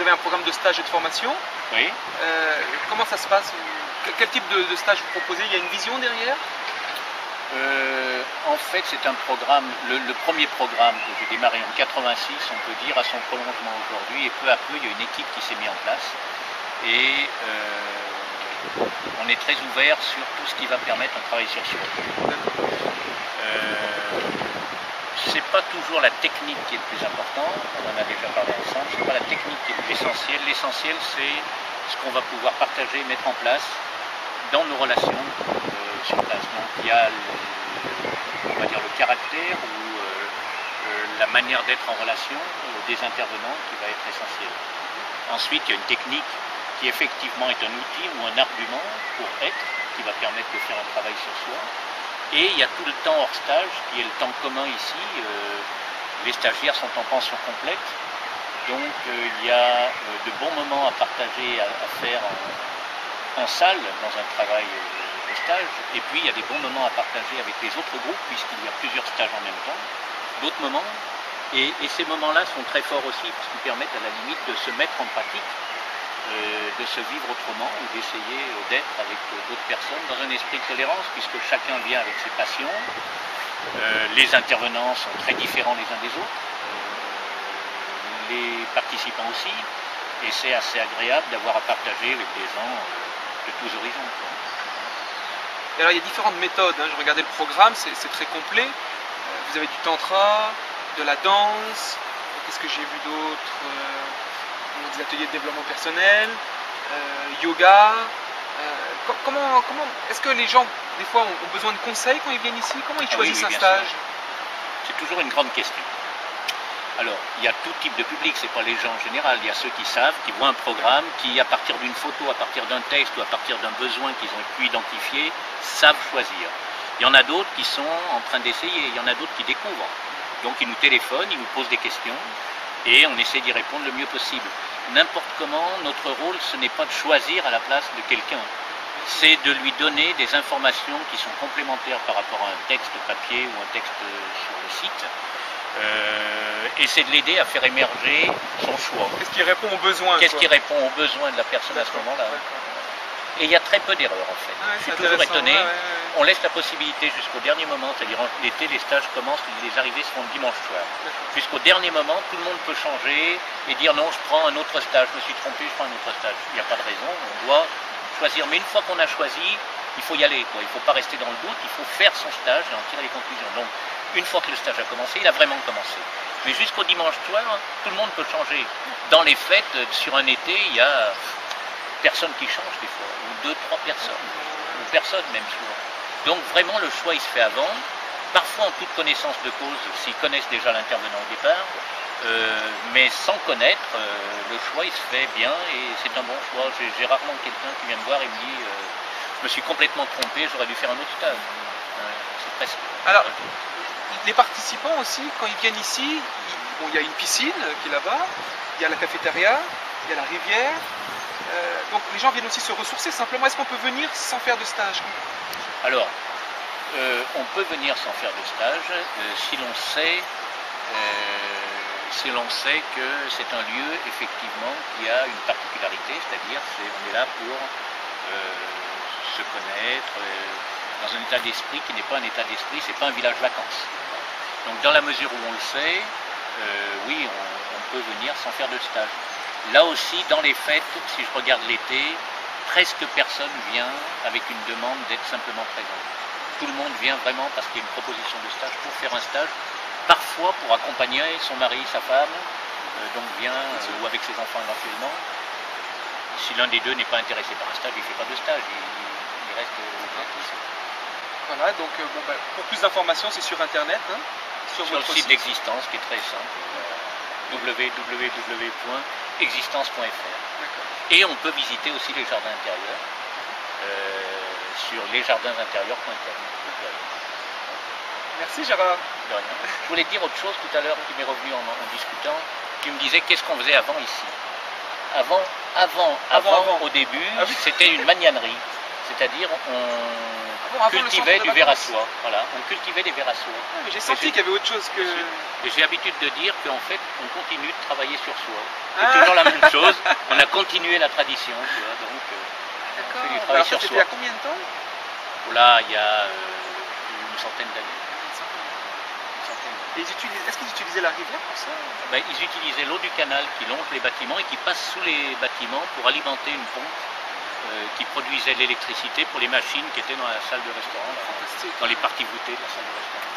avez un programme de stage et de formation. Oui. Comment ça se passe? Quel type de stage vous proposez? Il y a une vision derrière? En fait, c'est un programme, le premier programme que j'ai démarré en 86, on peut dire, à son prolongement aujourd'hui, et peu à peu, il y a une équipe qui s'est mise en place, et on est très ouvert sur tout ce qui va permettre un travail sur soi. C'est pas toujours la technique qui est le plus important, on en a déjà parlé ensemble, c'est pas la technique qui est le plus essentiel, l'essentiel c'est ce qu'on va pouvoir partager, mettre en place dans nos relations sur place. Donc il y a on va dire le caractère ou la manière d'être en relation des intervenants qui va être essentiel. Ensuite il y a une technique qui effectivement est un outil ou un argument pour être, qui va permettre de faire un travail sur soi. Et il y a tout le temps hors stage, qui est le temps commun ici. Les stagiaires sont en pension complète, donc il y a de bons moments à partager, à faire en salle, dans un travail de stage. Et puis il y a des bons moments à partager avec les autres groupes, puisqu'il y a plusieurs stages en même temps. D'autres moments, et ces moments-là sont très forts aussi, puisqu'ils permettent à la limite de se mettre en pratique, de se vivre autrement ou d'essayer d'être avec d'autres personnes dans un esprit de tolérance puisque chacun vient avec ses passions. Les intervenants sont très différents les uns des autres, les participants aussi, et c'est assez agréable d'avoir à partager avec des gens de tous horizons. Et alors il y a différentes méthodes, hein. Je regardais le programme, c'est très complet. Vous avez du tantra, de la danse, qu'est-ce que j'ai vu d'autre? Des ateliers de développement personnel, yoga. Comment est-ce que les gens, des fois, ont besoin de conseils quand ils viennent ici? Comment ils choisissent un stage? C'est toujours une grande question. Alors, il y a tout type de public, c'est pas les gens en général. Il y a ceux qui savent, qui voient un programme, qui, à partir d'une photo, à partir d'un texte ou à partir d'un besoin qu'ils ont pu identifier, savent choisir. Il y en a d'autres qui sont en train d'essayer, il y en a d'autres qui découvrent. Donc, ils nous téléphonent, ils nous posent des questions et on essaie d'y répondre le mieux possible. N'importe comment, notre rôle, ce n'est pas de choisir à la place de quelqu'un. C'est de lui donner des informations qui sont complémentaires par rapport à un texte papier ou un texte sur le site. Et c'est de l'aider à faire émerger son choix. Qu'est-ce qui répond aux besoins? Qu'est-ce qui répond aux besoins de la personne à ce moment-là? Et il y a très peu d'erreurs en fait. Je suis toujours étonné. On laisse la possibilité jusqu'au dernier moment, c'est-à-dire l'été, les stages commencent, les arrivées se font le dimanche soir. Jusqu'au dernier moment, tout le monde peut changer et dire non, je prends un autre stage, je me suis trompé, je prends un autre stage. Il n'y a pas de raison, on doit choisir. Mais une fois qu'on a choisi, il faut y aller, quoi. Il ne faut pas rester dans le doute, il faut faire son stage et en tirer les conclusions. Donc, une fois que le stage a commencé, il a vraiment commencé. Mais jusqu'au dimanche soir, tout le monde peut changer. Dans les fêtes, sur un été, il y a personne qui change des fois, ou 2-3 personnes, ou personne même souvent. Donc vraiment le choix il se fait avant, parfois en toute connaissance de cause, s'ils connaissent déjà l'intervenant au départ, mais sans connaître, le choix il se fait bien et c'est un bon choix. J'ai rarement quelqu'un qui vient me voir et me dit je me suis complètement trompé, j'aurais dû faire un autre stage. C'est presque. Alors, les participants aussi, quand ils viennent ici, il y a une piscine qui est là-bas, il y a la cafétéria, il y a la rivière. Donc les gens viennent aussi se ressourcer simplement. Est-ce qu'on peut venir sans faire de stage? Alors, on peut venir sans faire de stage si l'on sait que c'est un lieu effectivement qui a une particularité, c'est-à-dire on est là pour se connaître dans un état d'esprit qui n'est pas un état d'esprit, c'est pas un village vacances. Donc dans la mesure où on le sait, oui, on peut venir sans faire de stage. Là aussi, dans les fêtes, si je regarde l'été, presque personne vient avec une demande d'être simplement présent. Tout le monde vient vraiment parce qu'il y a une proposition de stage pour faire un stage, parfois pour accompagner son mari, sa femme, donc vient, ou avec ses enfants éventuellement. Si l'un des deux n'est pas intéressé par un stage, il ne fait pas de stage, il reste ici. Voilà, donc pour plus d'informations, c'est sur Internet, hein, sur le site d'Existence qui est très simple, www.existence.fr. Et on peut visiter aussi les jardins intérieurs sur lesjardinsintérieurs.com. Merci Gérard. De rien. Je voulais te dire autre chose tout à l'heure qui m'est revenu en discutant. Tu me disais qu'est-ce qu'on faisait avant ici. Avant, au début, c'était une magnanerie. C'est-à-dire, bon, on avant le cultivait centre de du verre à vacances. soie. Voilà, on cultivait des verres à soie. Ah, mais j'ai senti qu'il y avait autre chose que... Et j'ai l'habitude de dire qu'en fait, on continue de travailler sur soi. C'est Ah. toujours la même chose. On a continué la tradition, tu vois, donc on fait du travail Alors sur ça, c'était il soi. y a combien de temps? Là, il y a une centaine d'années. Et est-ce qu'ils utilisaient la rivière pour ça? Ben, ils utilisaient l'eau du canal qui longe les bâtiments et qui passe sous les bâtiments pour alimenter une pompe qui produisait l'électricité pour les machines qui étaient dans la salle de restaurant, là, dans les parties voûtées de la salle de restaurant.